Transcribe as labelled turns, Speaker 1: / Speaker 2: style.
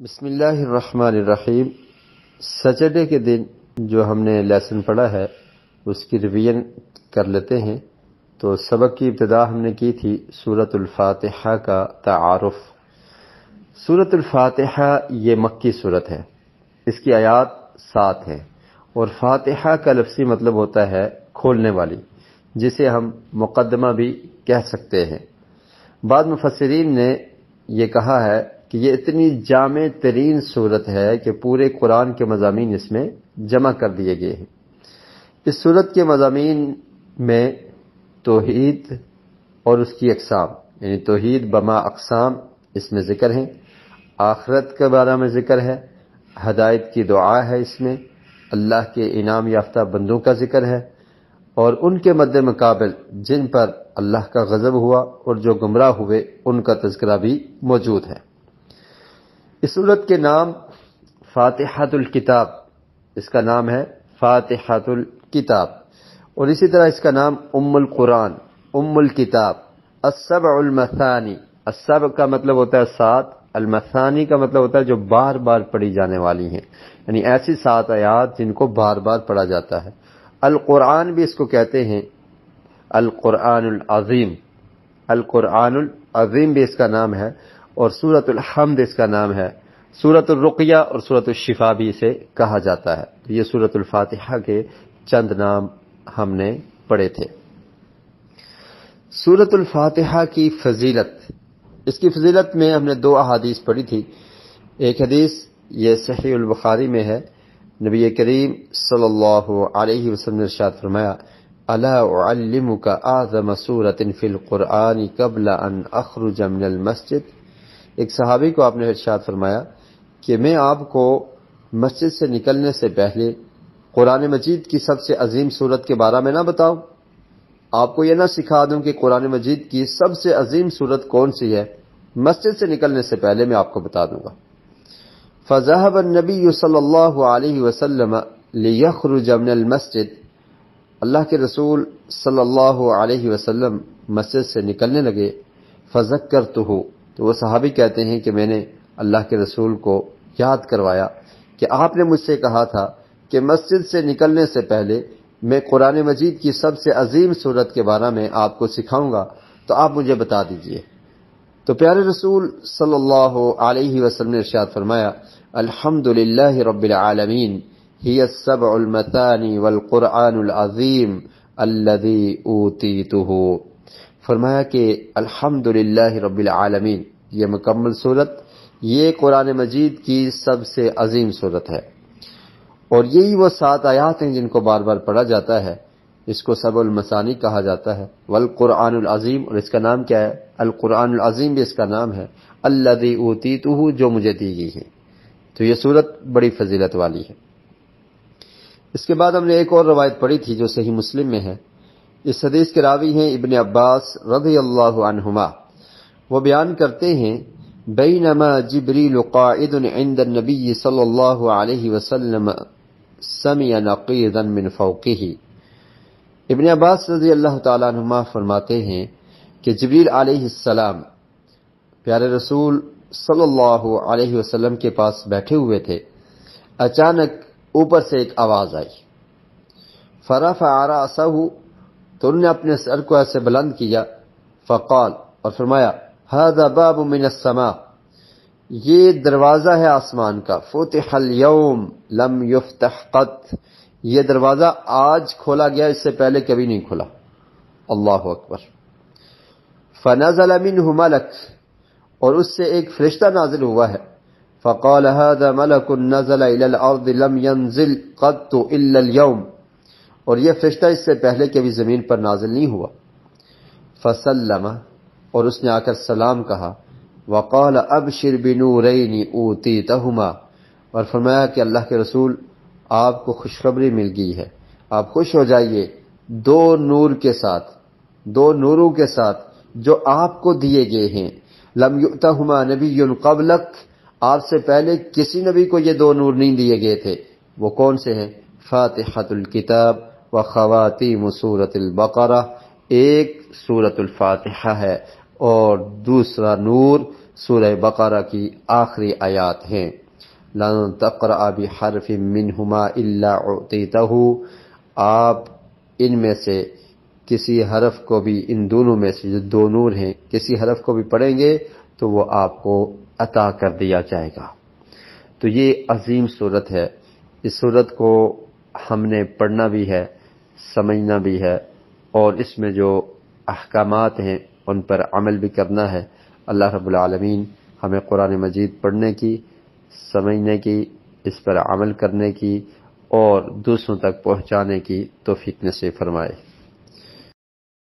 Speaker 1: بسم اللہ الرحمن الرحیم۔ سیٹرڈے کے دن جو ہم نے لیسن پڑھا ہے اس کی ریویژن کر لیتے ہیں۔ تو سبق کی ابتدا ہم نے کی تھی سورۃ الفاتحہ کا تعارف۔ سورۃ الفاتحہ یہ مکی سورت ہے، اس کی آیات 7 ہیں، اور فاتحہ کا لفظی مطلب ہوتا ہے کھولنے والی، جسے ہم مقدمہ بھی کہہ سکتے ہیں۔ بعض مفسرین نے یہ کہا ہے کہ یہ اتنی جامع ترین صورت ہے کہ پورے قرآن کے مضامین اس میں جمع کر دیے گئے ہیں۔ اس صورت کے مضامین میں توحید اور اس کی اقسام، یعنی توحید بما اقسام اس میں ذکر ہیں، آخرت کے بارے میں ذکر ہے، ہدایت کی دعا ہے، اس میں اللہ کے انعام یافتہ بندوں کا ذکر ہے، اور ان کے مد مقابل جن پر اللہ کا غضب ہوا اور جو گمراہ ہوئے ان کا تذکرہ بھی موجود ہے۔ اس سورت کے نام فاتحۃ الکتاب، اس کا نام ہے فاتحۃ الکتاب، اور اسی طرح اس کا نام ام القرآن، ام الکتاب، السبع المثانی۔ السبع کا مطلب ہوتا ہے 7، المثانی کا مطلب ہوتا ہے جو بار بار پڑھی جانے والی ہیں، یعنی ایسی 7 آیات جن کو بار بار پڑھا جاتا ہے۔ القرآن بھی اس کو کہتے ہیں، القرآن العظیم، القرآن العظیم بھی اس کا نام ہے، اور سورۃ الحمد اس کا نام ہے، سورۃ الرقیہ اور سورۃ الشفا بھی اسے کہا جاتا ہے۔ تو یہ سورۃ الفاتحہ کے چند نام ہم نے پڑھے تھے۔ سورۃ الفاتحہ کی فضیلت، اس کی فضیلت میں ہم نے 2 احادیث پڑھی تھی۔ ایک حدیث یہ صحیح البخاری میں ہے، نبی کریم صلی اللہ علیہ وسلم نے ارشاد فرمایا، الا اعلمک اعظم سورۃ فی القرآن قبل ان اخرج من المسجد۔ ایک صحابی کو آپ نے ارشاد فرمایا کہ میں آپ کو مسجد سے نکلنے سے پہلے قرآن مجید کی سب سے عظیم سورت کے بارے میں نہ بتاؤں؟ آپ کو یہ نہ سکھا دوں کہ قرآن مجید کی سب سے عظیم سورت کون سی ہے؟ مسجد سے نکلنے سے پہلے میں آپ کو بتا دوں گا۔ فذهب النبی صلی اللہ علیہ وسلم لیخرج من المسجد۔ اللہ کے رسول صلی اللہ علیہ وسلم مسجد سے نکلنے لگے، فذکرتہ، تو وہ صحابی کہتے ہیں کہ میں نے اللہ کے رسول کو یاد کروایا کہ آپ نے مجھ سے کہا تھا کہ مسجد سے نکلنے سے پہلے میں قرآن مجید کی سب سے عظیم سورت کے بارے میں آپ کو سکھاؤں گا، تو آپ مجھے بتا دیجئے۔ تو پیارے رسول صلی اللہ علیہ وسلم نے ارشاد فرمایا، الحمد للہ رب العالمین، ہی السبع المثانی والقرآن العظیم الذی اوتیتہ۔ فرمایا کہ الحمد للہ رب العالمین، یہ مکمل صورت، یہ قرآن مجید کی سب سے عظیم صورت ہے، اور یہی وہ 7 آیات ہیں جن کو بار بار پڑھا جاتا ہے۔ اس کو سبع المثانی کہا جاتا ہے، والقرآن العظیم، اور اس کا نام کیا ہے؟ القرآن العظیم بھی اس کا نام ہے، الذی اوتیتہ، جو مجھے دی گئی ہے۔ تو یہ صورت بڑی فضیلت والی ہے۔ اس کے بعد ہم نے ایک اور روایت پڑھی تھی جو صحیح مسلم میں ہے۔ اس حدیث کے راوی ہیں ابن عباس رضی اللہ عنہما۔ وہ بیان کرتے ہیں، بینما جبریل قاعد عند النبی صلی اللہ علیہ وسلم سمع نقیضا من فوقہ۔ ابن عباس رضی اللہ تعالیٰ عنہما فرماتے ہیں کہ جبریل علیہ السلام پیارے رسول صلی اللہ علیہ وسلم کے پاس بیٹھے ہوئے تھے، اچانک اوپر سے ایک آواز آئی، فرفع رأسہ، تو انہوں نے اپنے سر کو ایسے بلند کیا، فقال، اور فرمایا، هذا باب من السماء، یہ دروازہ ہے آسمان کا، فتح اليوم لم يفتح قط، یہ دروازہ آج کھولا گیا، اس سے پہلے کبھی نہیں کھلا۔ اللہ اکبر۔ فنزل منہ ملک، اور اس سے ایک فرشتہ نازل ہوا ہے، فقال هذا ملک نزل الى الارض لم ينزل قط الا اليوم، اور یہ فرشتہ اس سے پہلے کبھی زمین پر نازل نہیں ہوا۔ فسلم، اور اس نے آ کر سلام کہا، وقال ابشر بنورین اوتیتہما، اور فرمایا کہ اللہ کے رسول آپ کو خوشخبری مل گئی ہے، آپ خوش ہو جائیے 2 نور کے ساتھ، 2 نوروں کے ساتھ جو آپ کو دیے گئے ہیں، لم یؤتہما نبی قبلک، آپ سے پہلے کسی نبی کو یہ 2 نور نہیں دیے گئے تھے۔ وہ کون سے ہیں؟ فاتحۃ الکتاب و خواتیم سورۃ البقرہ، ایک سورۃ الفاتحہ ہے، اور دوسرا نور سورہ بقرہ کی آخری آیات ہیں۔ لَن تَقْرَأَ بِحَرْفٍ مِّنْهُمَا إِلَّا أُعْطِيتَهُ، آپ ان میں سے کسی حرف کو بھی، ان دونوں میں سے جو دو نور ہیں، کسی حرف کو بھی پڑھیں گے تو وہ آپ کو عطا کر دیا جائے گا۔ تو یہ عظیم صورت ہے، اس صورت کو ہم نے پڑھنا بھی ہے، سمجھنا بھی ہے، اور اس میں جو احکامات ہیں ان پر عمل بھی کرنا ہے۔ اللہ رب العالمین ہمیں قرآن مجید پڑھنے کی، سمجھنے کی، اس پر عمل کرنے کی اور دوسروں تک پہنچانے کی توفیق نصیب فرمائے۔